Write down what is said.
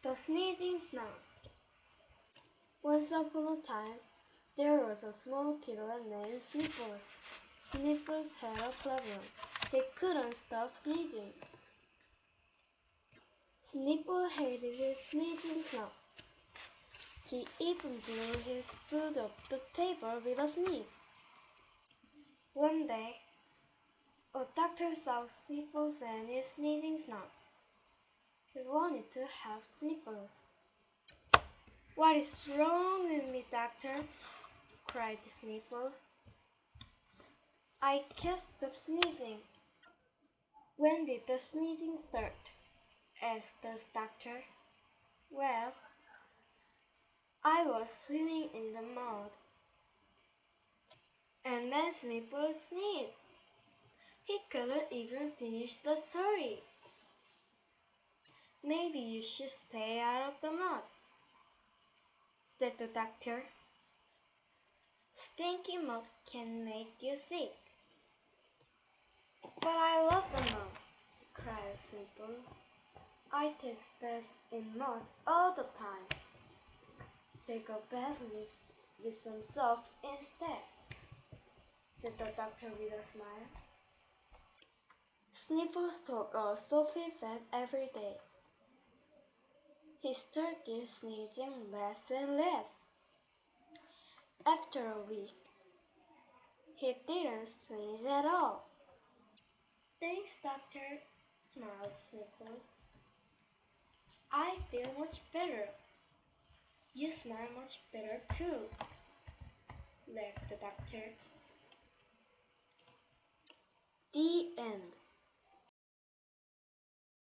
The Sneezing Snout. Once upon a time, there was a small kitten named Sniffles. Sniffles had a problem. He couldn't stop sneezing. Sniffles hated his sneezing snout. He even blew his food off the table with a sneeze. One day, a doctor saw Sniffles and his sneezing snout. He wanted to help Sniffles. "What is wrong with me, doctor?" cried Sniffles. "I can't stop sneezing." "When did the sneezing start?" asked the doctor. "Well, I was swimming in the mud, and then Sniffles sneezed." He couldn't even finish the story. "Maybe you should stay out of the mud," said the doctor. "Stinky mud can make you sick." "But I love the mud," cried Sniffles. "I take baths in mud all the time." "Take a bath with some soap instead," said the doctor with a smile. Sniffles took a soapy bath every day. He started sneezing less and less. After a week, he didn't sneeze at all. "Thanks, doctor," smiled Sniffles. "I feel much better." "You smell much better too," laughed the doctor. The end.